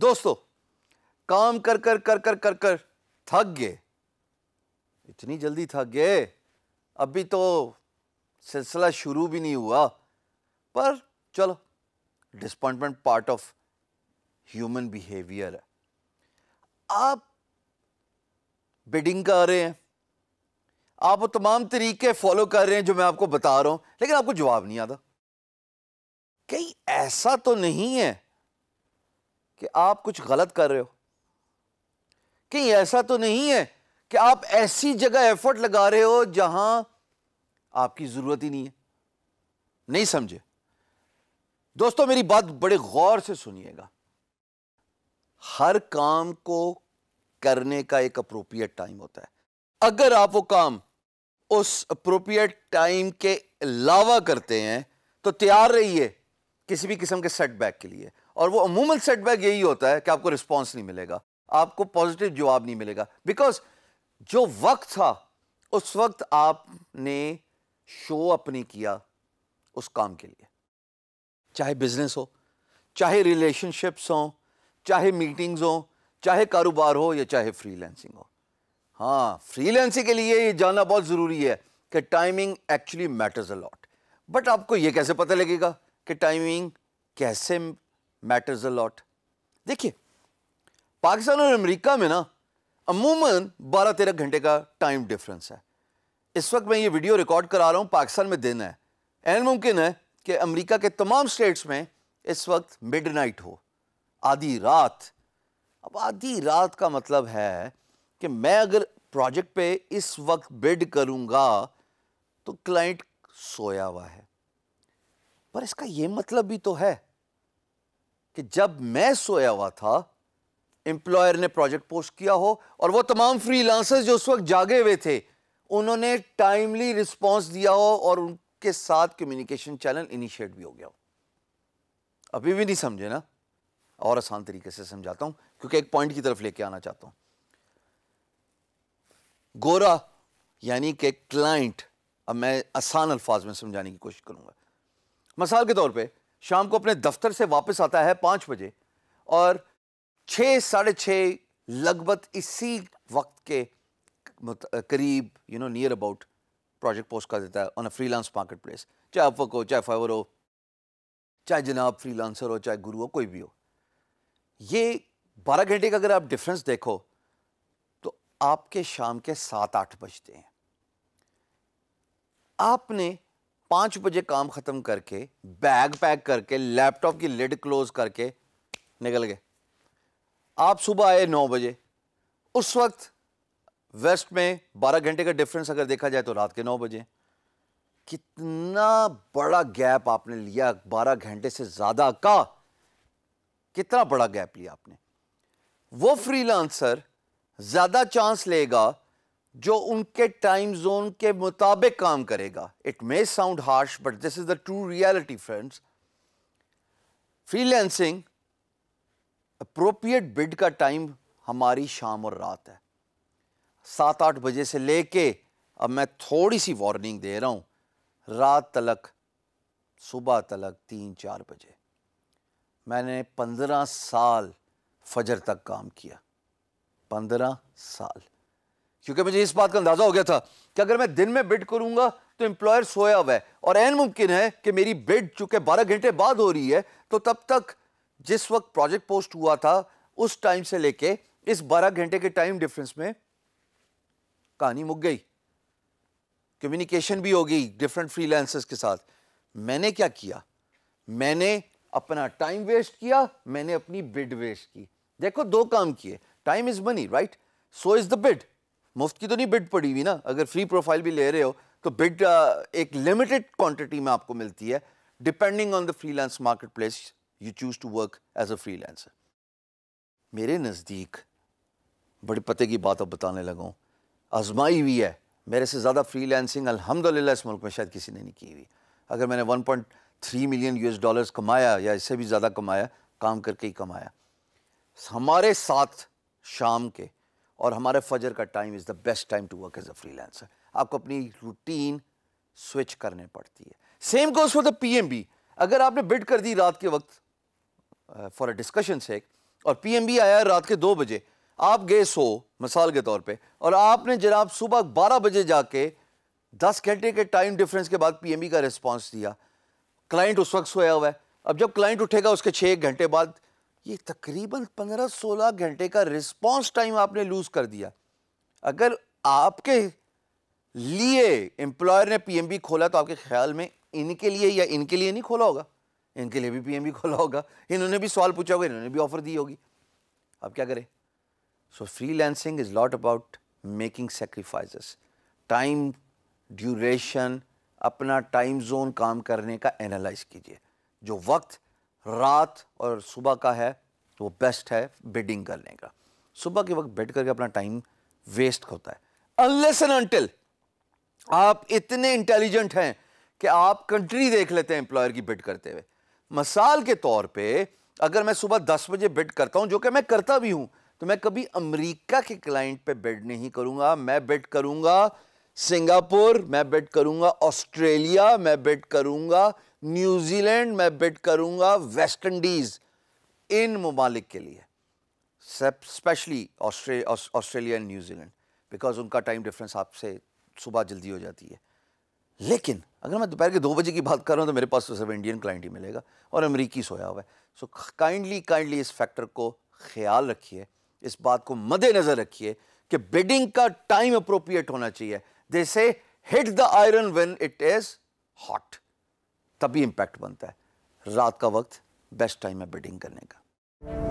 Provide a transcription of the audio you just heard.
دوستو کام کر کر تھک گئے, اتنی جلدی تھک گئے, ابھی تو سلسلہ شروع بھی نہیں ہوا, پر چلو disappointment part of human behaviour ہے. آپ بیڈنگ کر رہے ہیں, آپ وہ تمام طریقے فالو کر رہے ہیں جو میں آپ کو بتا رہا ہوں, لیکن آپ کو جواب نہیں آتا. کہیں ایسا تو نہیں ہے کہ آپ کچھ غلط کر رہے ہو, کہیں ایسا تو نہیں ہے کہ آپ ایسی جگہ ایفرٹ لگا رہے ہو جہاں آپ کی ضرورت ہی نہیں ہے. نہیں سمجھے دوستو, میری بات بڑے غور سے سنیے گا. ہر کام کو کرنے کا ایک اپروپریٹ ٹائم ہوتا ہے. اگر آپ وہ کام اس اپروپریٹ ٹائم کے علاوہ کرتے ہیں تو تیار رہیے کسی بھی قسم کے سیٹ بیک کے لیے, اور وہ عموماً سیٹ بیک یہی ہوتا ہے کہ آپ کو رسپانس نہیں ملے گا, آپ کو پازیٹیو جواب نہیں ملے گا, بیکاز جو وقت تھا اس وقت آپ نے شو اپ نہیں کیا اس کام کے لیے. چاہے بزنس ہو, چاہے ریلیشن شپس ہوں, چاہے میٹنگز ہوں, چاہے کاروبار ہو, یا چاہے فری لینسنگ ہو. ہاں, فری لینسنگ کے لیے یہ جاننا بہت ضروری ہے کہ timing actually matters a lot. But آپ کو یہ کیسے پتہ لگے گا کہ ٹائمنگ کیسے میٹرز اے لاٹ؟ دیکھیے, پاکستان اور امریکہ میں نا عموماً 12-13 گھنٹے کا ٹائم ڈفرنس ہے. اس وقت میں یہ ویڈیو ریکارڈ کرا رہا ہوں, پاکستان میں دن ہے, این ممکن ہے کہ امریکہ کے تمام سٹیٹس میں اس وقت مڈ نائٹ ہو, آدھی رات. اب آدھی رات کا مطلب ہے کہ میں اگر پروجیکٹ پہ اس وقت بڈ کروں گا تو کلائنٹ سویا ہوا ہے, پر اس کا یہ مطلب بھی تو ہے کہ جب میں سویا ہوا تھا امپلائر نے پروجیکٹ پوسٹ کیا ہو, اور وہ تمام فری لانسرز جو اس وقت جاگے ہوئے تھے انہوں نے ٹائملی رسپانس دیا ہو, اور ان کے ساتھ کمیونیکیشن چینل انیشیٹ بھی ہو گیا ہو. ابھی بھی نہیں سمجھے نا؟ اور آسان طریقے سے سمجھاتا ہوں کیونکہ ایک پوائنٹ کی طرف لے کے آنا چاہتا ہوں. گورا یعنی کہ کلائنٹ, اب میں آسان الفاظ میں سمجھانے کی کوشش کروں گا. مثال کے طور پہ شام کو اپنے دفتر سے واپس آتا ہے 5 بجے, اور 6-6:30 لگ بھگ اسی وقت کے قریب نیئر اباؤٹ پروجیکٹ پوسٹ کر دیتا ہے on a freelance marketplace, چاہے اپورک ہو, چاہے فائور ہو, چاہے جناب فری لانسر ہو, چاہے گرو ہو, کوئی بھی ہو. یہ 12 گھنٹے کا اگر آپ ڈفرنس دیکھو تو آپ کے شام کے 7-8 بجتے ہیں. آپ نے 5 بجے کام ختم کر کے, بیگ پیک کر کے, لیپ ٹاپ کی لڈ کلوز کر کے نکل گئے. آپ صبح آئے 9 بجے, اس وقت ویسٹ میں 12 گھنٹے کا ڈفرنس اگر دیکھا جائے تو رات کے 9 بجے. کتنا بڑا گیپ آپ نے لیا, 12 گھنٹے سے زیادہ کا کتنا بڑا گیپ لیا آپ نے. وہ فری لانسر زیادہ چانس لے گا جو ان کے ٹائم زون کے مطابق کام کرے گا. It may sound harsh but this is the true reality friends. Freelancing appropriate bid کا ٹائم ہماری شام اور رات ہے, 7-8 بجے سے لے کے, اب میں تھوڑی سی وارننگ دے رہا ہوں, رات تلک, صبح تلک 3-4 بجے. میں نے 15 سال فجر تک کام کیا, 15 سال, کیونکہ مجھے اس بات کا اندازہ ہو گیا تھا کہ اگر میں دن میں بڈ کروں گا تو امپلائر سویا ہوا ہے, اور این ممکن ہے کہ میری بڈ چونکہ 12 گھنٹے بعد ہو رہی ہے تو تب تک جس وقت پروجیکٹ پوسٹ ہوا تھا اس ٹائم سے لے کے اس 12 گھنٹے کے ٹائم ڈفرنس میں کہانی مک گئی, کمیونیکیشن بھی ہو گئی ڈفرنٹ فری لانسرز کے ساتھ. میں نے کیا کیا, میں نے اپنا ٹائم ویسٹ کیا, میں نے اپنی بڈ ویسٹ کی. دیکھو 2 کام کیے, ٹائم از منی رائٹ, سو از دا بڈ. مفت کی تو نہیں بڈ پڑی ہوئی نا, اگر فری پروفائل بھی لے رہے ہو تو بڈ ایک لمیٹڈ کوانٹٹی میں آپ کو ملتی ہے depending on the freelance marketplace you choose to work as a freelancer. میرے نزدیک بڑے پتے کی بات اب بتانے لگا ہوں, آزمائی ہوئی ہے, میرے سے زیادہ فری لانسنگ الحمدللہ اس ملک میں شاید کسی نے نہیں کی ہوئی. اگر میں نے 1.3 ملین US $, کمایا یا اس سے بھی زیادہ کمایا, کام کر کے ہی کمایا. ہمارے ساتھ شام کے اور ہمارے فجر کا time is the best time to work as a freelancer. آپ کو اپنی روٹین سوئچ کرنے پڑتی ہے. Same goes for the P M B. اگر آپ نے بڈ کر دی رات کے وقت فار اے ڈسکشن سیک, اور پی ایم بی آیا رات کے 2 بجے, آپ گئے 100 مثال کے طور پہ, اور آپ نے جناب صبح 12 بجے جا کے 10 گھنٹے کے ٹائم ڈیفرنس کے بعد پی ایم بی کا ریسپانس دیا. کلائنٹ اس وقت سویا ہوا ہے, اب جب کلائنٹ اٹھے گا اس کے 6 گھنٹے بعد, یہ تقریباً 15-16 گھنٹے کا رسپانس ٹائم آپ نے لوز کر دیا. اگر آپ کے لیے امپلائر نے پی ایم بی کھولا تو آپ کے خیال میں ان کے لیے یا ان کے لیے نہیں کھولا ہوگا؟ ان کے لیے بھی پی ایم بی کھولا ہوگا, انہوں نے بھی سوال پوچھا ہوگا, انہوں نے بھی آفر دی ہوگی. اب کیا کریں؟ So freelancing is lot about making sacrifices, time duration, اپنا ٹائم زون کام کرنے کا اینالائز کیجئے. جو وقت رات اور صبح کا ہے وہ بیسٹ ہے بڈنگ کرنے کا. صبح کے وقت بیڈ کر کے اپنا ٹائم ویسٹ ہوتا ہے, unless and until آپ اتنے انٹیلیجنٹ ہیں کہ آپ کنٹری دیکھ لیتے ہیں امپلائر کی بڈ کرتے ہوئے. مثال کے طور پہ اگر میں صبح 10 بجے بڈ کرتا ہوں, جو کہ میں کرتا بھی ہوں, تو میں کبھی امریکہ کے کلائنٹ پہ بڈ نہیں کروں گا. میں بڈ کروں گا سنگاپور, میں بڈ کروں گا آسٹریلیا, میں بڈ کروں گا نیوزی لینڈ, میں بڈ کروں گا ویسٹ انڈیز. ان ممالک کے لیے especially Australia and New Zealand, because ان کا ٹائم ڈفرینس آپ سے صبح جلدی ہو جاتی ہے. لیکن اگر میں دوپہر کے 2 بجے کی بات کر رہا ہوں تو میرے پاس تو صرف انڈین کلائنٹ ہی ملے گا اور امریکی سویا ہوا ہے. سو کائنڈلی اس فیکٹر کو خیال رکھیے, اس بات کو مد نظر رکھیے کہ بیڈنگ کا ٹائم اپروپریٹ ہونا چاہیے. They say hit the iron when it is hot, تبھی امپیکٹ بنتا ہے. رات کا وقت بیسٹ ٹائم ہے بیڈنگ کرنے کا.